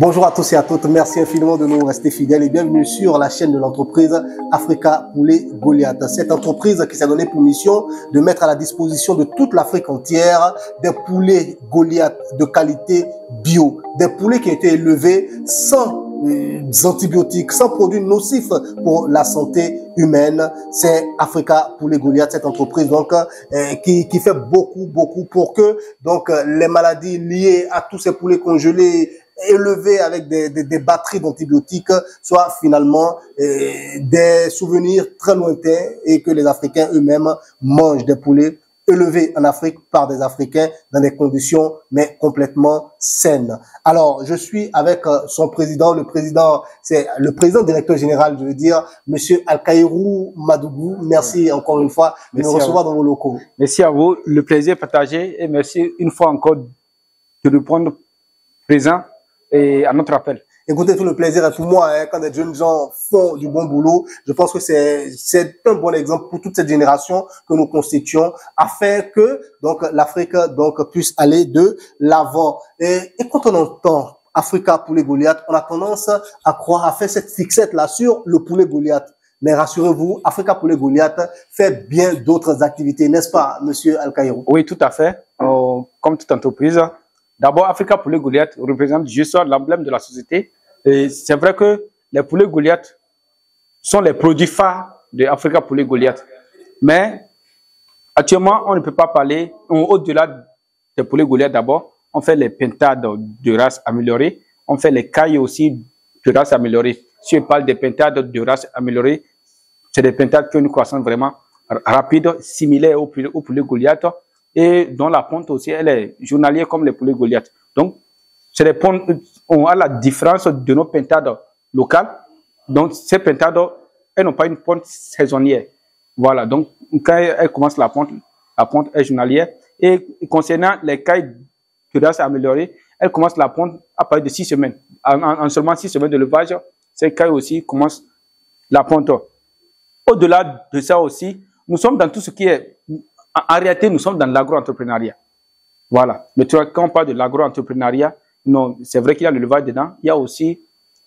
Bonjour à tous et à toutes, merci infiniment de nous rester fidèles et bienvenue sur la chaîne de l'entreprise Africa Poulet Goliath. Cette entreprise qui s'est donnée pour mission de mettre à la disposition de toute l'Afrique entière des poulets Goliath de qualité bio, des poulets qui ont été élevés sans antibiotiques, sans produits nocifs pour la santé humaine. C'est Africa Poulet Goliath, cette entreprise donc qui fait beaucoup pour que donc les maladies liées à tous ces poulets congelés élevés avec des batteries d'antibiotiques soient finalement des souvenirs très lointains et que les Africains eux-mêmes mangent des poulets élevés en Afrique par des Africains dans des conditions mais complètement saines. Alors, je suis avec son président, c'est le président directeur général, je veux dire, monsieur Alkaïrou Madougou. Merci encore une fois de nous recevoir dans vos locaux. Merci à vous, le plaisir partagé et merci une fois encore de répondre présent et à notre appel. Écoutez, tout le plaisir est pour moi quand des jeunes gens font du bon boulot. Je pense que c'est un bon exemple pour toute cette génération que nous constituons afin que donc l'Afrique donc puisse aller de l'avant. Et quand on entend Africa Poulet Goliath, on a tendance à croire, à faire cette fixette là sur le poulet Goliath. Mais rassurez-vous, Africa Poulet Goliath fait bien d'autres activités, n'est-ce pas, monsieur Alkaïrou? Oui, tout à fait. Comme toute entreprise, d'abord, Africa Poulet Goliath représente juste l'emblème de la société. Et c'est vrai que les poulets Goliath sont les produits phares de Africa Poulet Goliath. Mais actuellement, on ne peut pas parler, au-delà des poulets Goliath d'abord, on fait les pentades de race améliorée, on fait les cailles aussi de race améliorée. Si on parle des pentades de race améliorée, c'est des pentades qui ont une croissance vraiment rapide, similaire au poulet Goliath, et dont la ponte aussi, elle est journalière comme les poulets Goliath. Donc, c'est des pontes, on a la différence de nos pentades locales. Donc, ces pentades, elles n'ont pas une ponte saisonnière. Voilà. Donc, quand elles commencent la ponte est journalière. Et concernant les cailles de race améliorée, elles commencent la ponte à partir de 6 semaines. En seulement 6 semaines de levage, ces cailles aussi commencent la ponte. Au-delà de ça aussi, nous sommes dans tout ce qui est, en réalité, nous sommes dans l'agro-entrepreneuriat. Voilà. Mais tu vois, quand on parle de l'agro-entrepreneuriat, non, c'est vrai qu'il y a le l'élevage dedans, il y a aussi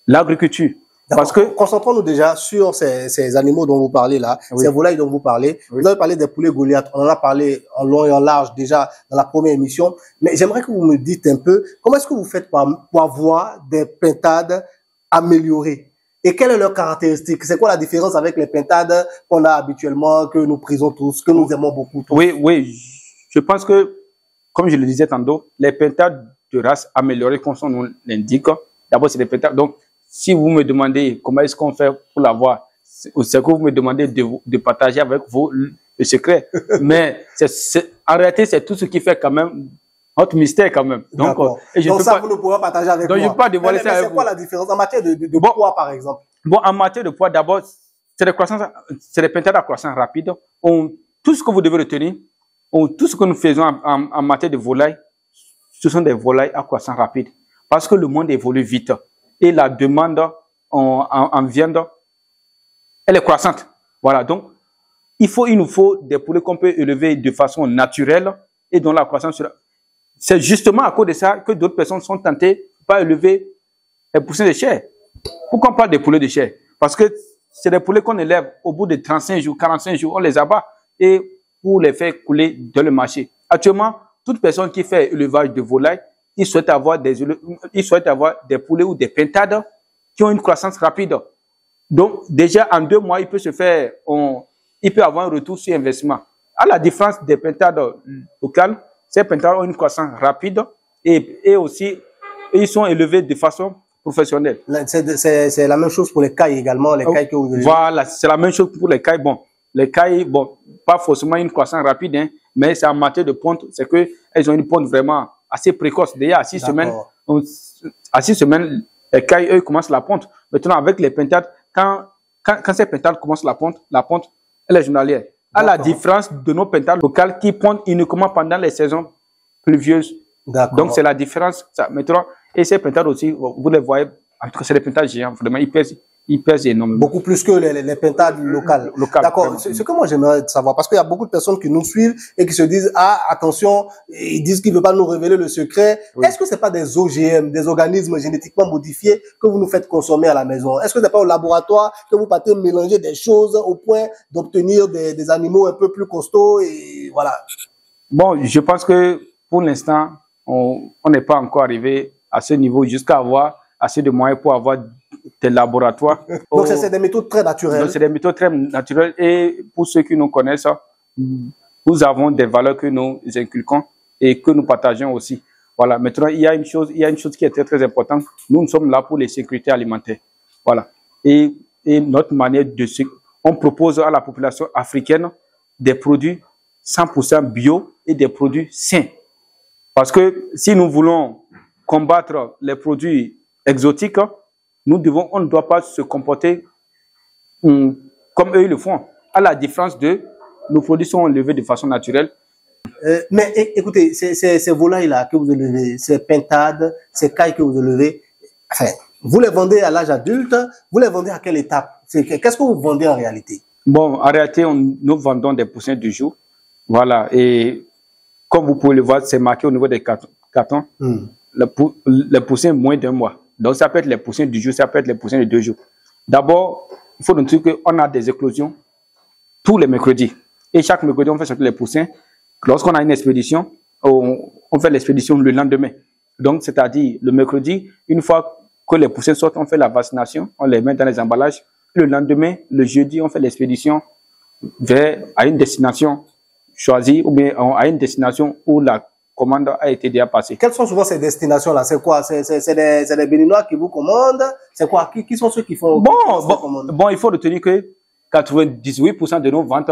l'agriculture. Parce que concentrons-nous déjà sur ces animaux dont vous parlez là, oui, ces volailles dont vous parlez. Oui. Vous avez parlé des poulets Goliath, on en a parlé en long et en large déjà dans la première émission. Mais j'aimerais que vous me dites un peu comment est-ce que vous faites pour avoir des pentades améliorées et quelles sont leurs caractéristiques? C'est quoi la différence avec les pentades qu'on a habituellement, que nous prisons tous, que nous aimons beaucoup tous? Oui, je pense que, comme je le disais tantôt, les pentades de race améliorée, comme son nom l'indique, d'abord c'est des pentades. Donc, si vous me demandez comment est-ce qu'on fait pour l'avoir, c'est que vous me demandez de partager avec vous le secret. Mais en réalité, c'est tout ce qui fait quand même notre mystère quand même. Donc ça, vous ne pourrez pas partager avec moi. Donc, je ne peux pas dévoiler ça avec vous. C'est quoi la différence en matière de poids, par exemple? Bon, en matière de poids, d'abord, c'est des pentades à croissance rapide. Tout ce que vous devez retenir, tout ce que nous faisons en matière de volaille, ce sont des volailles à croissance rapide. Parce que le monde évolue vite. Et la demande en viande, elle est croissante. Voilà. Donc, il nous faut des poulets qu'on peut élever de façon naturelle et dont la croissance sera. C'est justement à cause de ça que d'autres personnes sont tentées par élever les poussins de chair. Pourquoi on parle des poulets de chair? Parce que c'est des poulets qu'on élève au bout de 35 jours, 45 jours, on les abat et pour les faire couler dans le marché. Actuellement, toute personne qui fait élevage de volailles, il souhaite avoir des poulets ou des pentades qui ont une croissance rapide. Donc, déjà, en 2 mois, il peut avoir un retour sur investissement. À la différence des pentades locales, ces pentades ont une croissance rapide et aussi, ils sont élevés de façon professionnelle. C'est la même chose pour les cailles également, les cailles que vous élevez. Voilà, c'est la même chose pour les cailles. Bon, les cailles, bon, pas forcément une croissance rapide, hein, mais c'est en matière de ponte, c'est qu'elles ont une ponte vraiment assez précoce. Déjà, à 6 semaines, les cailles, eux, commencent la ponte. Maintenant, avec les pentades, quand ces pentades commencent la ponte, elle est journalière. À la différence de nos pentades locales qui pondent uniquement pendant les saisons pluvieuses. Donc, c'est la différence. Ça, maintenant, et ces pentades aussi, vous les voyez, en tout cas, c'est des pentades géants, vraiment, il pèse énormément. Beaucoup plus que les pintades locales. D'accord. Ce que moi j'aimerais savoir, parce qu'il y a beaucoup de personnes qui nous suivent et qui se disent, ah, attention, ils disent qu'ils ne veulent pas nous révéler le secret. Oui. Est-ce que c'est pas des OGM, des organismes génétiquement modifiés que vous nous faites consommer à la maison? Est-ce que c'est pas au laboratoire que vous partez mélanger des choses au point d'obtenir des animaux un peu plus costauds et voilà? Bon, je pense que pour l'instant, on n'est pas encore arrivé à ce niveau jusqu'à avoir assez de moyens pour avoir des laboratoires. Donc, c'est des méthodes très naturelles. Donc, c'est des méthodes très naturelles. Et pour ceux qui nous connaissent, nous avons des valeurs que nous inculquons et que nous partageons aussi. Voilà. Maintenant, il y a une chose qui est très, très importante. Nous sommes là pour les sécurités alimentaires. Voilà. Et notre manière on propose à la population africaine des produits 100% bio et des produits sains. Parce que si nous voulons combattre les produits exotiques, on ne doit pas se comporter comme eux le font. À la différence de nos produits sont élevés de façon naturelle. Mais écoutez, ces volailles-là que vous élevez, ces pintades, ces cailles que vous élevez, enfin, vous les vendez à l'âge adulte, vous les vendez à quelle étape? Qu'est-ce que vous vendez en réalité? Bon, en réalité, nous vendons des poussins du jour. Voilà. Et comme vous pouvez le voir, c'est marqué au niveau des cartons. Les poussins moins d'un mois. Donc, ça peut être les poussins du jour, ça peut être les poussins de 2 jours. D'abord, il faut noter qu'on a des éclosions tous les mercredis. Et chaque mercredi, on fait sortir les poussins. Lorsqu'on a une expédition, on fait l'expédition le lendemain. Donc, c'est-à-dire, le mercredi, une fois que les poussins sortent, on fait la vaccination, on les met dans les emballages. Le lendemain, le jeudi, on fait l'expédition à une destination choisie ou bien à une destination où la commande a été déjà passée. Quelles sont souvent ces destinations-là? C'est quoi? C'est des Béninois qui vous commandent? C'est quoi? Qui sont ceux qui font Bon, il faut retenir que 98% de nos ventes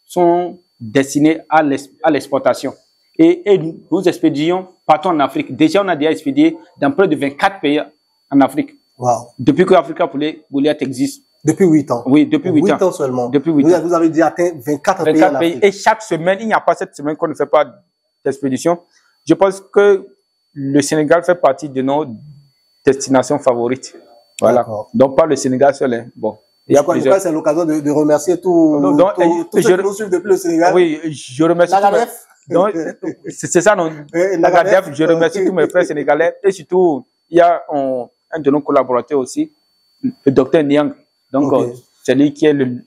sont destinées à l'exportation. Et nous expédions partout en Afrique. Déjà, on a déjà expédié dans près de 24 pays en Afrique. Wow. Depuis que Africa Poulet Goliath existe. Depuis 8 ans. Oui, depuis 8 ans. 8 ans seulement. Depuis 8 ans. Vous avez déjà atteint 24 pays en Afrique. Et chaque semaine, il n'y a pas cette semaine qu'on ne fait pas d'expédition. Je pense que le Sénégal fait partie de nos destinations favorites. Voilà. Donc, pas le Sénégal seul. Hein. Bon. D'accord, en tout cas, c'est l'occasion de remercier tous ceux qui nous suivent depuis le Sénégal. Oui, je remercie c'est ça, non? Nagadef, je remercie tous mes frères sénégalais. Et surtout, il y a un de nos collaborateurs aussi, le docteur Niang. Donc, c'est lui qui est le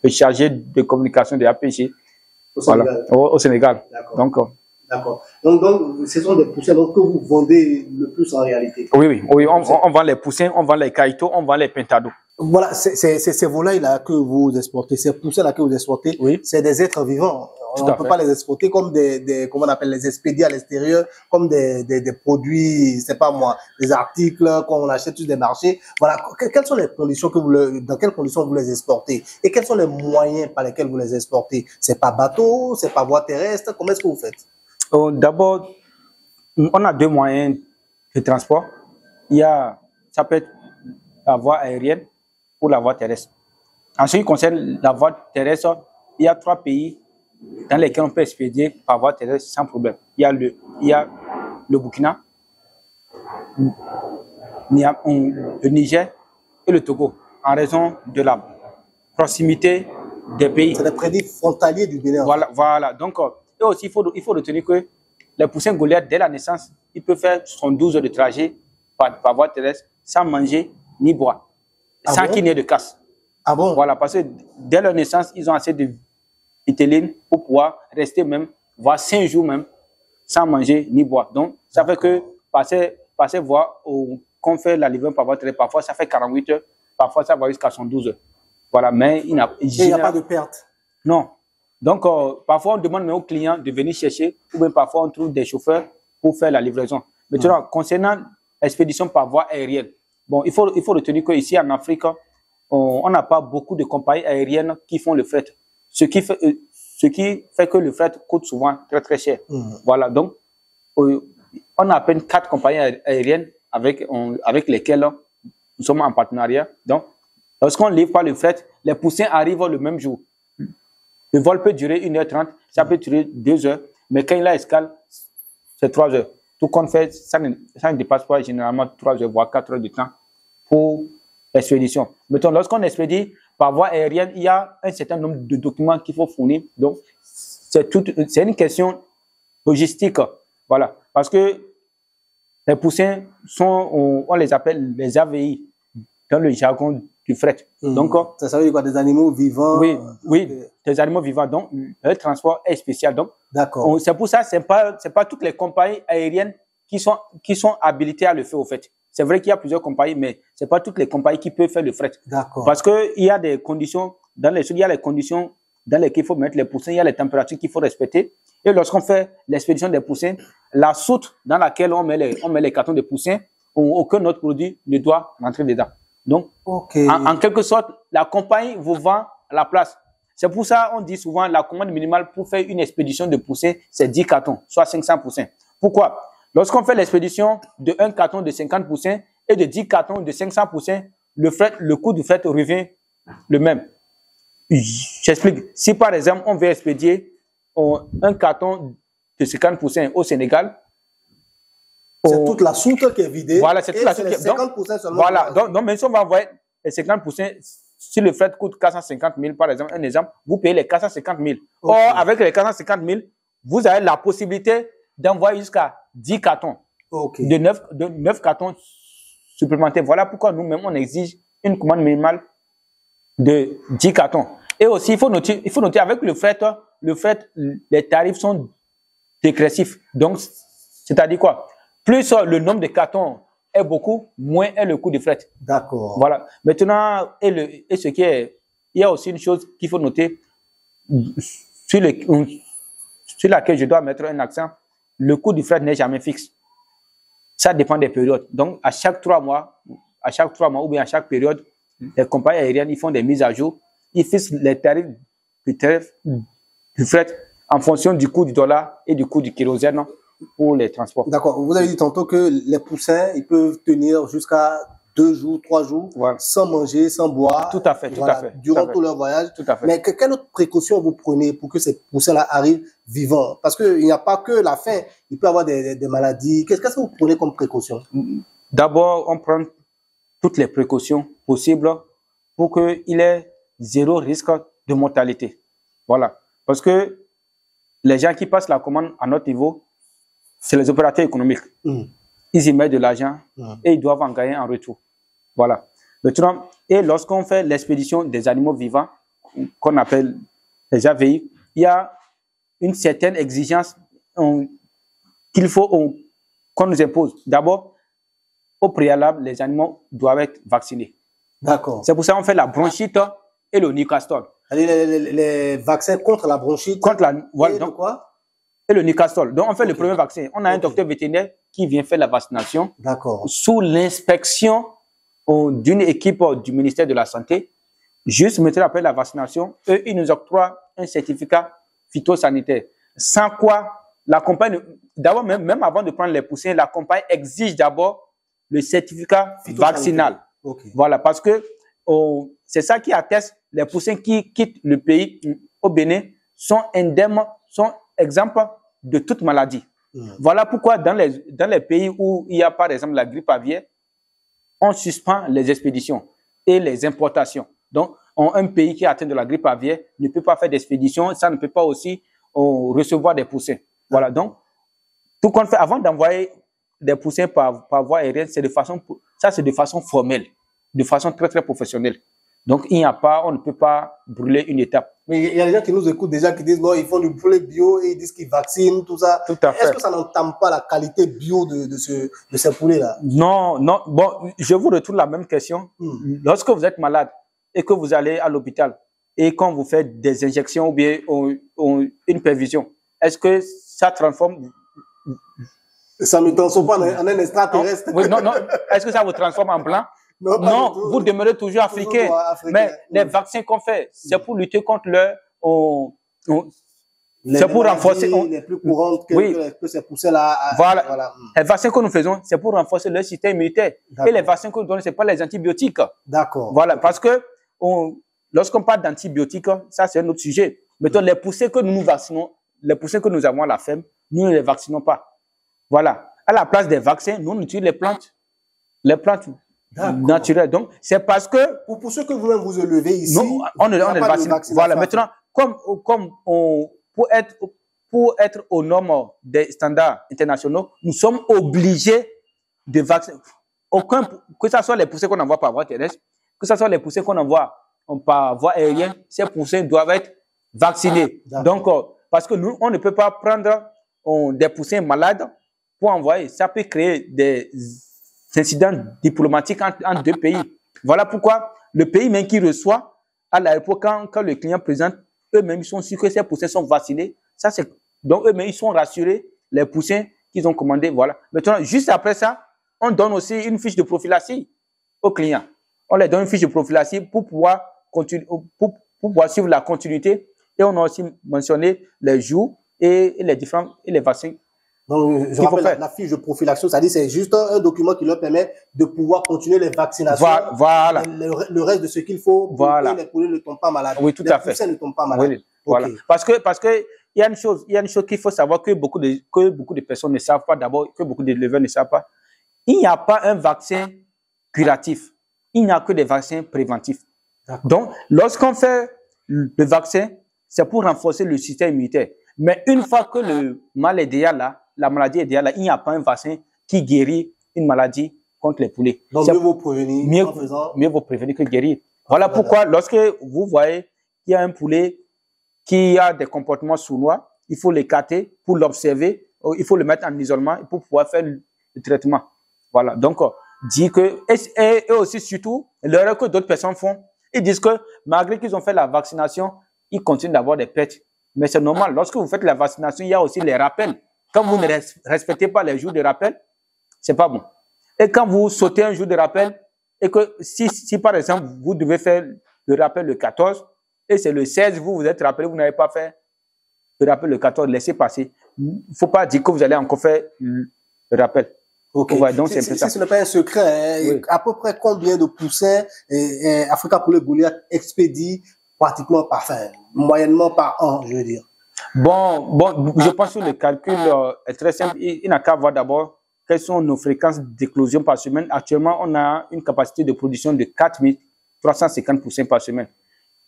chargé de communication de APG au Sénégal. D'accord. Donc, ce sont des poussins que vous vendez le plus en réalité. Oui, on vend les poussins, on vend les caïtos, on vend les pintados. Voilà, ces volailles-là que vous exportez, ces poussins-là que vous exportez, c'est des êtres vivants. On ne peut pas les exporter comme comment on appelle, les expédier à l'extérieur, comme des produits, c'est pas moi, des articles qu'on achète sur des marchés. Voilà. Quelles sont les conditions dans quelles conditions vous les exportez? Et quels sont les moyens par lesquels vous les exportez? C'est par bateau, c'est par voie terrestre? Comment est-ce que vous faites? D'abord, on a 2 moyens de transport. Ça peut être la voie aérienne ou la voie terrestre. En ce qui concerne la voie terrestre, il y a 3 pays dans lesquels on peut expédier par voie terrestre sans problème. Il y a le Burkina, le Niger et le Togo, en raison de la proximité des pays. C'est des prédits frontaliers du Bénin. Voilà. Donc, et aussi, il faut retenir que les poussins Goliath, dès la naissance, il peut faire son 12 heures de trajet par voie terrestre sans manger ni boire, sans qu'il n'y ait de casse. Ah bon? Voilà, parce que dès leur naissance, ils ont assez de vitamines pour pouvoir rester même, voire 5 jours même, sans manger ni boire. Donc, ça fait que passer voir qu'on fait la livraison par voie terrestre, parfois ça fait 48 heures, parfois ça va jusqu'à 112 heures. Voilà, mais il n'y a pas de perte. Non. Donc, parfois, on demande même aux clients de venir chercher, ou bien parfois, on trouve des chauffeurs pour faire la livraison. Maintenant, concernant l'expédition par voie aérienne, bon, il faut retenir qu'ici en Afrique, on n'a pas beaucoup de compagnies aériennes qui font le fret. Ce qui fait que le fret coûte souvent très, très cher. Voilà, donc, on a à peine 4 compagnies aériennes avec lesquelles nous sommes en partenariat. Donc, lorsqu'on livre par le fret, les poussins arrivent le même jour. Le vol peut durer 1h30, ça peut durer 2 heures, mais quand il a escale, c'est 3 heures. Tout compte fait, ça ne dépasse pas généralement 3 heures, voire 4 heures de temps pour expédition. Mettons, lorsqu'on expédie par voie aérienne, il y a un certain nombre de documents qu'il faut fournir. Donc, c'est une question logistique. Voilà. Parce que les poussins on les appelle les AVI dans le jargon du fret. Donc, ça veut dire quoi? Des animaux vivants? Oui, des animaux vivants. Donc, le transport est spécial. Donc, d'accord. C'est pour ça, c'est pas toutes les compagnies aériennes qui sont habilitées à le faire, au fait. C'est vrai qu'il y a plusieurs compagnies, mais c'est pas toutes les compagnies qui peuvent faire le fret. D'accord. Parce que il y a des conditions il y a les conditions dans lesquelles il faut mettre les poussins, il y a les températures qu'il faut respecter. Et lorsqu'on fait l'expédition des poussins, la soute dans laquelle on met les cartons de poussins, aucun autre produit ne doit rentrer dedans. Donc, en quelque sorte, la compagnie vous vend à la place. C'est pour ça on dit souvent la commande minimale pour faire une expédition de poussins, c'est 10 cartons, soit 500 poussins. Pourquoi? Lorsqu'on fait l'expédition de 1 carton de 50 poussins et de 10 cartons de 500 poussins, le coût du fret revient le même. J'explique. Si par exemple, on veut expédier un carton de 50 poussins au Sénégal, c'est toute la soute qui est vidée. Voilà, c'est toute la soute qui est vidée. 50 poussins seulement. Voilà. Donc, même si on va envoyer les 50 poussins, si le fret coûte 450 000, par exemple, un exemple, vous payez les 450 000. Or, avec les 450 000, vous avez la possibilité d'envoyer jusqu'à 10 cartons. De 9 cartons supplémentaires. Voilà pourquoi nous-mêmes, on exige une commande minimale de 10 cartons. Et aussi, il faut noter avec le fret, les tarifs sont dégressifs. Donc, c'est-à-dire quoi? Plus le nombre de cartons est beaucoup, moins est le coût de fret. D'accord. Voilà. Maintenant, il y a aussi une chose qu'il faut noter, sur laquelle je dois mettre un accent. Le coût du fret n'est jamais fixe. Ça dépend des périodes. Donc, à chaque 3 mois ou bien à chaque période, les compagnies aériennes, ils font des mises à jour. Ils fixent les tarifs du fret en fonction du coût du dollar et du coût du kérosène pour les transports. D'accord. Vous avez dit tantôt que les poussins, ils peuvent tenir jusqu'à 2 jours, 3 jours, voilà, sans manger, sans boire. Tout à fait, voilà, tout à fait. Durant tout leur voyage. Tout à fait. Mais quelle autre précaution vous prenez pour que ces poussins-là arrivent vivants? Parce qu'il n'y a pas que la faim, il peut y avoir des maladies. Qu'est-ce que vous prenez comme précaution? D'abord, on prend toutes les précautions possibles pour qu'il y ait 0 risque de mortalité. Voilà. Parce que les gens qui passent la commande à notre niveau, c'est les opérateurs économiques. Ils y mettent de l'argent et ils doivent en gagner en retour. Voilà. Maintenant, et lorsqu'on fait l'expédition des animaux vivants, qu'on appelle les AVI, il y a une certaine exigence qu'il faut qu'on nous impose. D'abord, au préalable, les animaux doivent être vaccinés. D'accord. C'est pour ça qu'on fait la bronchite et le Newcastle. Les vaccins contre la bronchite. Voilà, et donc quoi? Et le Newcastle. Donc, on fait le premier vaccin. On a un docteur vétérinaire qui vient faire la vaccination. D'accord. Sous l'inspection d'une équipe du ministère de la Santé. Juste maintenant après la vaccination, eux, ils nous octroient un certificat phytosanitaire. Sans quoi, la compagnie, d'abord, même avant de prendre les poussins, la compagnie exige d'abord le certificat vaccinal. Voilà, parce que c'est ça qui atteste les poussins qui quittent le pays au Bénin sont indemnes, sont exempts de toute maladie. Voilà pourquoi dans les pays où il y a par exemple la grippe aviaire, on suspend les expéditions et les importations. Donc, un pays qui est atteint de la grippe aviaire ne peut pas faire d'expédition, ça ne peut pas aussi recevoir des poussins. Voilà, donc, tout qu'on fait avant d'envoyer des poussins par voie aérienne, c'est de façon formelle, de façon très, très professionnelle. Donc, on ne peut pas brûler une étape. Mais il y a des gens qui nous écoutent déjà qui disent non, ils font du poulet bio et ils disent qu'ils vaccinent, tout ça. Tout à fait. Est-ce que ça n'entame pas la qualité bio de ces poulets-là? Non. Bon, je vous retourne la même question. Lorsque vous êtes malade et que vous allez à l'hôpital et qu'on vous fait des injections ou bien une perfusion, est-ce que ça transforme? Ça ne transforme pas en un extraterrestre. Oui, non. Est-ce que ça vous transforme en blanc? Non, vous demeurez toujours africain. Mais les vaccins qu'on fait, c'est pour lutter contre c'est pour renforcer les plus courantes que ces poussins-là. Voilà. Les vaccins que nous faisons, c'est pour renforcer le système immunitaire. Et les vaccins que nous donnons, ce n'est pas les antibiotiques. D'accord. Voilà, parce que lorsqu'on parle d'antibiotiques, ça c'est un autre sujet. Mettons, les poussins que nous vaccinons, les poussins que nous avons à la ferme, nous ne les vaccinons pas. Voilà. À la place des vaccins, nous utilisons les plantes naturel. Donc, c'est parce que... Pour ceux que vous-même vous élevez ici, non, on est vacciné. Voilà, maintenant, pour être aux normes des standards internationaux, nous sommes obligés de vacciner. Que ce soit les poussins qu'on envoie par voie terrestre, que ce soit les poussins qu'on envoie par voie aérienne, ces poussins doivent être vaccinés. Donc, parce que nous, on ne peut pas prendre des poussins malades pour envoyer. Ça peut créer des incidents diplomatiques entre deux pays. Voilà pourquoi le pays même qui reçoit à l'aéroport, quand le client présente, eux-mêmes, ils sont sûrs que ces poussins sont vaccinés. Donc, eux-mêmes, ils sont rassurés, les poussins qu'ils ont commandés. Voilà. Maintenant, juste après ça, on donne aussi une fiche de prophylaxie aux clients. On leur donne une fiche de prophylaxie pour pouvoir suivre la continuité. Et on a aussi mentionné les jours et les vaccins. Donc, je rappelle la fiche de prophylaxie, c'est-à-dire c'est juste un document qui leur permet de pouvoir continuer les vaccinations. Voilà. Le reste de ce qu'il faut pour que les poulets ne tombent pas malades. Oui, tout à fait. Les poussins ne tombent pas malades. Oui, voilà. Parce que il y a une chose qu'il faut savoir que beaucoup de personnes ne savent pas d'abord, que beaucoup d'éleveurs ne savent pas. Il n'y a pas un vaccin curatif. Il n'y a que des vaccins préventifs. Donc, lorsqu'on fait le vaccin, c'est pour renforcer le système immunitaire. Mais une fois que le mal est déjà là, la maladie est déjà là, il n'y a pas un vaccin qui guérit une maladie contre les poulets. Donc, mieux vaut prévenir mieux vaut prévenir que guérir. Voilà pourquoi, lorsque vous voyez qu'il y a un poulet qui a des comportements sournois, il faut l'écarter pour l'observer, il faut le mettre en isolement pour pouvoir faire le traitement. Voilà, donc, dit que, et aussi surtout, l'erreur que d'autres personnes font, ils disent que malgré qu'ils ont fait la vaccination, ils continuent d'avoir des pertes. Mais c'est normal, lorsque vous faites la vaccination, il y a aussi les rappels. Quand vous ne respectez pas les jours de rappel, c'est pas bon. Et quand vous sautez un jour de rappel, et que si par exemple, vous devez faire le rappel le 14, et c'est le 16, vous vous êtes rappelé, vous n'avez pas fait le rappel le 14, laissez passer. Il ne faut pas dire que vous allez encore faire le rappel. Okay. Ouais, donc c'est ça. Ce n'est pas un secret, hein. Oui. À peu près combien de poussins Africa Poulet Goliath expédie pratiquement moyennement par an, je veux dire? Bon, je pense que le calcul est très simple. Il n'a qu'à voir d'abord quelles sont nos fréquences d'éclosion par semaine. Actuellement, on a une capacité de production de 4350 poussins par semaine.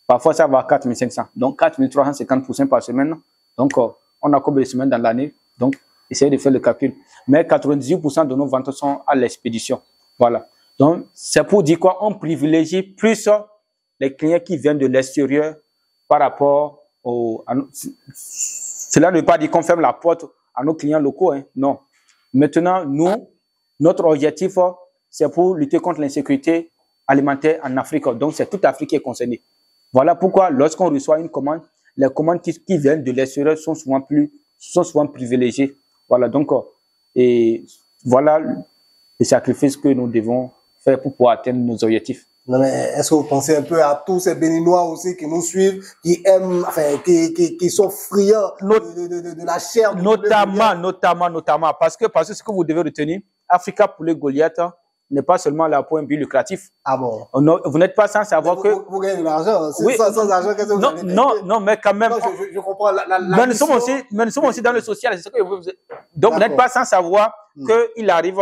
Parfois, ça va à 4500. Donc, 4350 poussins par semaine. Donc, on a combien de semaines dans l'année? Donc, essayez de faire le calcul. Mais 98% de nos ventes sont à l'expédition. Voilà. Donc, c'est pour dire quoi? On privilégie plus les clients qui viennent de l'extérieur par rapport cela ne veut pas dire qu'on ferme la porte à nos clients locaux. Hein. Non. Maintenant, notre objectif, c'est pour lutter contre l'insécurité alimentaire en Afrique. Donc, c'est toute l'Afrique qui est concernée. Voilà pourquoi, lorsqu'on reçoit une commande, les commandes qui viennent de l'extérieur sont souvent privilégiées. Voilà, donc, et voilà les sacrifices que nous devons faire pour pouvoir atteindre nos objectifs. Non, mais est-ce que vous pensez un peu à tous ces Béninois aussi qui nous suivent, qui aiment, qui sont friands de la chair? Notamment, parce que ce que vous devez retenir, Africa Poulet Goliath n'est pas seulement là pour un but lucratif. Ah bon? Vous n'êtes pas sans savoir que... Vous gagnez de l'argent. Oui. Sans argent, qu'est-ce que vous allez faire? Non, mais quand même... Non, je comprends mais nous sommes aussi dans le social. C'est ce que donc, vous n'êtes pas sans savoir qu'il arrive,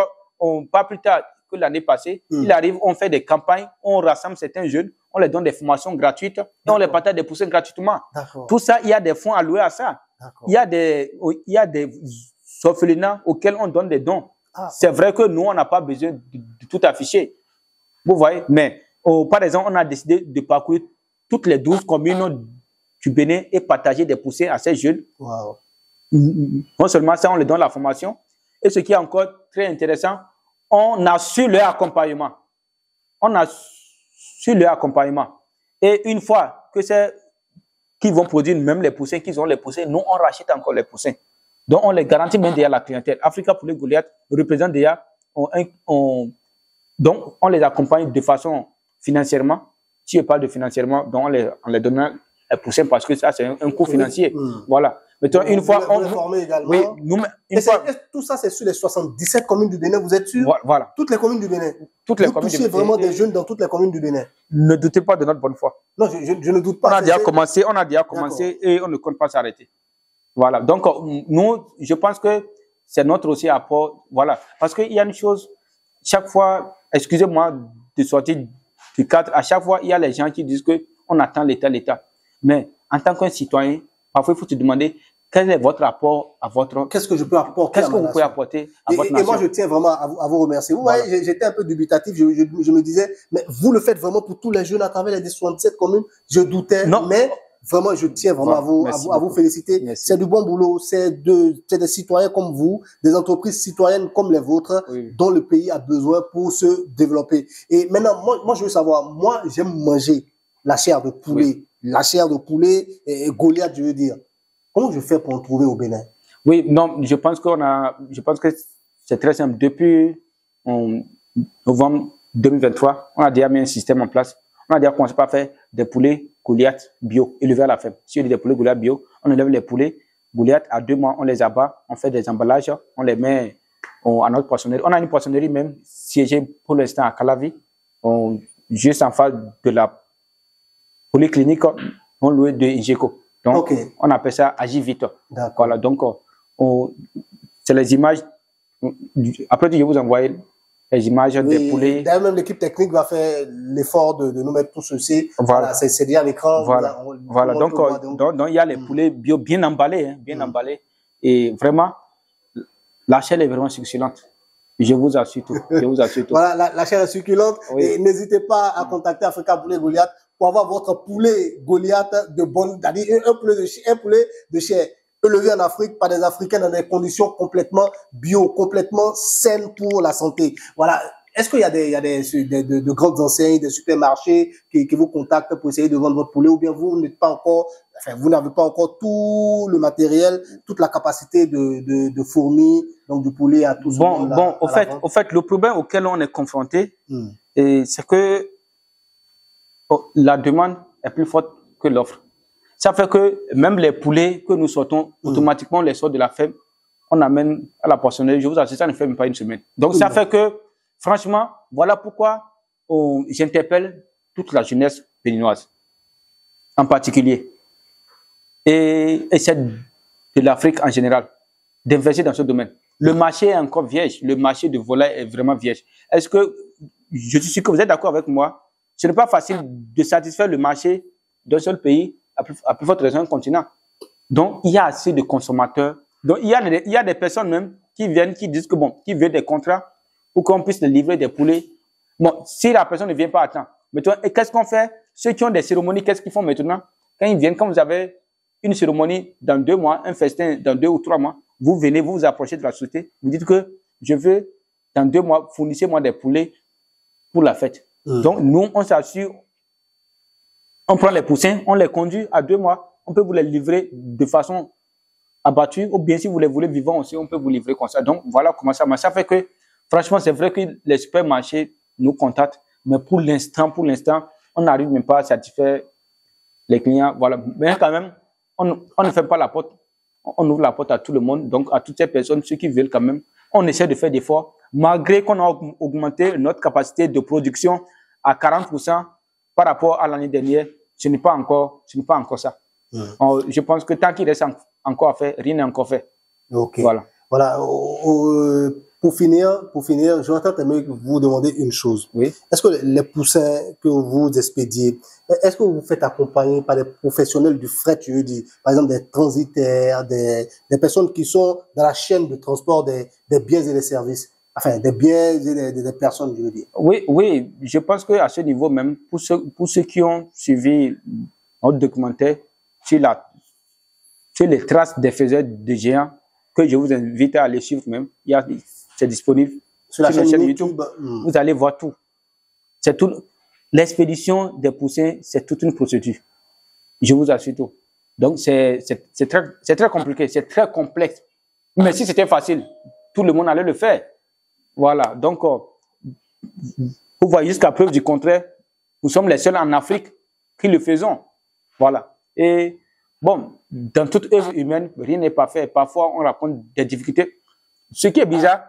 pas plus tard que l'année passée, il arrive, on fait des campagnes, on rassemble certains jeunes, on leur donne des formations gratuites et on les partage des poussins gratuitement. Tout ça, il y a des fonds alloués à ça. Il y a des orphelinats auxquels on donne des dons. C'est vrai que nous, on n'a pas besoin de tout afficher. Vous voyez, mais par exemple, on a décidé de parcourir toutes les 12 communes du Bénin et partager des poussins à ces jeunes. Wow. Non seulement ça, on leur donne la formation. Et ce qui est encore très intéressant, on assure leur accompagnement. Et une fois que c'est qu'ils vont produire même les poussins, qu'ils ont les poussins, nous, on rachète encore les poussins. Donc, on les garantit même déjà la clientèle. Africa Poulet Goliath représente déjà, donc, on les accompagne de façon financièrement. Si je parle de financièrement, donc on les donne les poussins parce que ça, c'est un coût financier. Voilà. Maintenant, une fois, on forme également. Oui, tout ça, c'est sur les 77 communes du Bénin, vous êtes sûr? Voilà. Toutes les communes du Bénin. Toutes les communes du Bénin. Vraiment des jeunes dans toutes les communes du Bénin. Ne doutez pas de notre bonne foi. Non, je ne doute pas. On a déjà commencé et on ne compte pas s'arrêter. Voilà. Donc, nous, je pense que c'est notre aussi apport. Voilà. Parce qu'il y a une chose, chaque fois, excusez-moi de sortir du cadre. À chaque fois, il y a les gens qui disent qu'on attend l'État. Mais en tant qu'un citoyen, parfois, il faut se demander quel est votre rapport à votre... Qu'est-ce que je peux apporter Qu'est-ce que vous pouvez apporter à votre nation? Et moi, je tiens vraiment à vous remercier. Vous voyez, j'étais un peu dubitatif. Je me disais, mais vous le faites vraiment pour tous les jeunes à travers les 77 communes. Je doutais, non. Mais vraiment, je tiens vraiment à vous féliciter. C'est du bon boulot. C'est des citoyens comme vous, des entreprises citoyennes comme les vôtres, dont le pays a besoin pour se développer. Et maintenant, moi je veux savoir, moi, j'aime manger la chair de poulet. La chair de poulet et Goliath, je veux dire. Comment je fais pour en trouver au Bénin? Oui, non, je pense que c'est très simple. Depuis novembre 2023, on a déjà mis un système en place. On a déjà commencé par faire des poulets Goliath bio, élevés à la ferme. Si on a des poulets Goliath bio, on élève les poulets Goliath à 2 mois, on les abat, on fait des emballages, on les met à notre poissonnerie. On a une poissonnerie même siégée pour l'instant à Calavi, juste en face de la polyclinique, on loue de Ingeco. Donc, on appelle ça Agir vite. Voilà, donc, c'est les images. Après, je vais vous envoyer les images des poulets. D'ailleurs, même l'équipe technique va faire l'effort de nous mettre tout ceci. Voilà, c'est déjà à l'écran. Voilà. Donc, il y a les poulets bio bien emballés, emballés. Et vraiment, la chair est vraiment succulente. Je vous assure tout. Voilà, la chair est succulente. Et n'hésitez pas à contacter Africa Poulet Goliath pour avoir votre poulet Goliath de bonne, c'est-à-dire un poulet de chair élevé en Afrique par des Africains dans des conditions complètement bio, complètement saines pour la santé. Voilà. Est-ce qu'il y a de grandes enseignes, des supermarchés qui vous contactent pour essayer de vendre votre poulet, ou bien vous n'êtes pas encore, vous n'avez pas encore tout le matériel, toute la capacité de fournir donc du poulet à tout ce monde? Au fait, le problème auquel on est confronté, c'est que la demande est plus forte que l'offre. Ça fait que même les poulets que nous sortons, automatiquement, on les sort de la ferme, on amène à la poissonnerie. Je vous assure, ça ne fait même pas une semaine. Donc, ça fait que, franchement, voilà pourquoi j'interpelle toute la jeunesse béninoise, en particulier, et celle de l'Afrique en général, d'investir dans ce domaine. Le marché est encore vierge. Le marché de volaille est vraiment vierge. Est-ce que, je suis sûr que vous êtes d'accord avec moi, ce n'est pas facile de satisfaire le marché d'un seul pays, à plus forte raison un continent. Donc, il y a assez de consommateurs. Donc, il y a des personnes même qui viennent, qui disent que qui veulent des contrats pour qu'on puisse livrer des poulets. Bon, si la personne ne vient pas à temps, maintenant, et qu'est-ce qu'on fait? Ceux qui ont des cérémonies, qu'est-ce qu'ils font maintenant? Quand ils viennent, quand vous avez une cérémonie dans 2 mois, un festin dans 2 ou 3 mois, vous venez, vous vous approchez de la société, vous dites que je veux, dans 2 mois, fournissez-moi des poulets pour la fête. Donc, nous, on s'assure, on prend les poussins, on les conduit à 2 mois, on peut vous les livrer de façon abattue, ou bien si vous les voulez vivants aussi, on peut vous livrer comme ça. Donc, voilà comment ça marche. Ça fait que, franchement, c'est vrai que les supermarchés nous contactent, mais pour l'instant, on n'arrive même pas à satisfaire les clients. Voilà. Mais quand même, on ne fait pas la porte, on ouvre la porte à tout le monde, donc à toutes ces personnes, ceux qui veulent quand même, on essaie de faire des efforts, malgré qu'on a augmenté notre capacité de production à 40% par rapport à l'année dernière, ce n'est pas encore ça. Je pense que tant qu'il reste encore à faire, rien n'est encore fait. Ok. Voilà. Pour finir, Jonathan, j'aimerais vous demander une chose. Oui. Est-ce que les poussins que vous expédiez, est-ce que vous faites accompagner par des professionnels du fret, je veux dire, par exemple des transitaires, des personnes qui sont dans la chaîne de transport des biens et des services, enfin des biens et des personnes, je veux dire? Oui, je pense qu'à ce niveau même, pour ceux qui ont suivi notre documentaire sur les traces des faiseurs de géants, que je vous invite à aller suivre même, c'est disponible sur la chaîne YouTube. Vous allez voir tout. C'est tout. L'expédition des poussins, c'est toute une procédure. Je vous assure tout. Donc, c'est très compliqué, c'est très complexe. Mais si c'était facile, tout le monde allait le faire. Voilà. Donc, vous voyez, jusqu'à preuve du contraire, nous sommes les seuls en Afrique qui le faisons. Voilà. Et bon, dans toute œuvre humaine, rien n'est parfait. Parfois, on rencontre des difficultés. Ce qui est bizarre,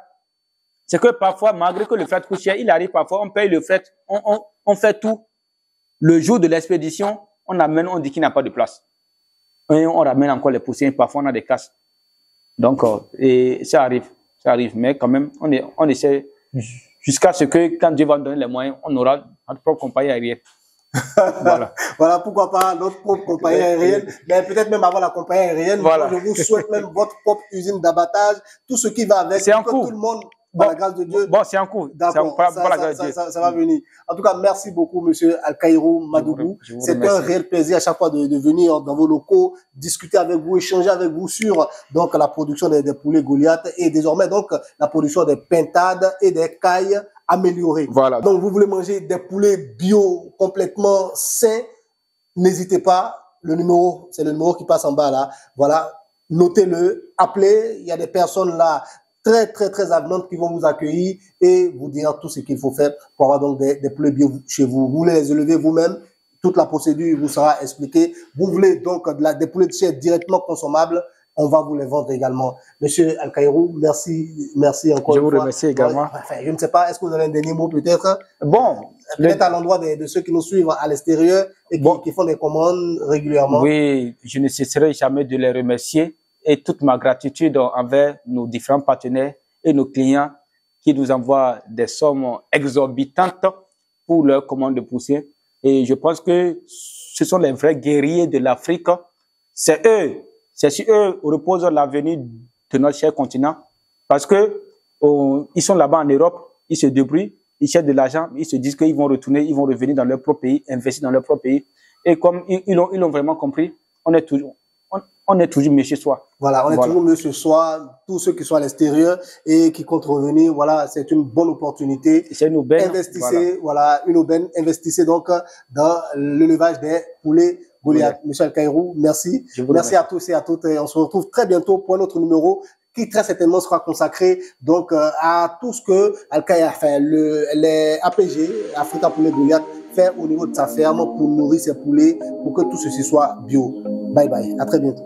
c'est que parfois, malgré que le fret coûte cher, il arrive parfois, on paye le fret, on fait tout. Le jour de l'expédition, on amène, on dit qu'il n'y a pas de place. Et on ramène encore les poussins, parfois on a des casses. Donc, et ça arrive. Mais quand même, on essaie jusqu'à ce que, quand Dieu va nous donner les moyens, on aura notre propre compagnie aérienne. Voilà. Voilà, pourquoi pas notre propre compagnie aérienne, mais peut-être même avant la compagnie aérienne, voilà. je vous souhaite même votre propre usine d'abattage, tout ce qui va avec, c'est en que cours. tout le monde, par la grâce de Dieu. Bon, c'est en cours. D'accord, ça va venir. En tout cas, merci beaucoup, monsieur Alkaïrou Madougou. C'est un réel plaisir à chaque fois de venir dans vos locaux, discuter avec vous, échanger avec vous sur donc la production des poulets Goliath et désormais donc la production des pintades et des cailles améliorées. Voilà. Donc, vous voulez manger des poulets bio complètement sains, n'hésitez pas. Le numéro, c'est le numéro qui passe en bas là. Voilà, notez-le, appelez. Il y a des personnes là très avenantes qui vont vous accueillir et vous dire tout ce qu'il faut faire pour avoir donc des poulets bio chez vous. Vous voulez les élever vous-même, toute la procédure vous sera expliquée. Vous voulez donc des poulets de chair directement consommables, on va vous les vendre également. Monsieur Alkaïrou, merci encore. Je vous remercie également. Enfin, je ne sais pas, est-ce que vous avez un dernier mot peut-être? Bon. Peut-être à l'endroit de ceux qui nous suivent à l'extérieur et qui font des commandes régulièrement. Oui, je ne cesserai jamais de les remercier et toute ma gratitude envers nos différents partenaires et nos clients qui nous envoient des sommes exorbitantes pour leurs commandes de poussées. Et je pense que ce sont les vrais guerriers de l'Afrique. C'est sur eux repose l'avenir de notre cher continent. Parce que ils sont là-bas en Europe, ils se débrouillent, ils cherchent de l'argent, ils se disent qu'ils vont retourner, ils vont revenir dans leur propre pays, investir dans leur propre pays. Et comme ils l'ont vraiment compris, on est toujours mieux chez soi. Voilà, on est toujours mieux chez soi. Tous ceux qui sont à l'extérieur et qui comptent revenir, voilà, c'est une bonne opportunité. C'est une aubaine. Investissez, voilà, une aubaine. Investissez donc dans l'élevage des poulets Goliath. Oui. Monsieur Alkaïrou, merci. Merci à tous et à toutes. Et on se retrouve très bientôt pour un autre numéro qui très certainement sera consacré donc à tout ce que Alkaïrou, enfin les APG, Africa Poulet Goliath, fait au niveau de sa ferme pour nourrir ses poulets, pour que tout ceci soit bio. Bye bye. À très bientôt.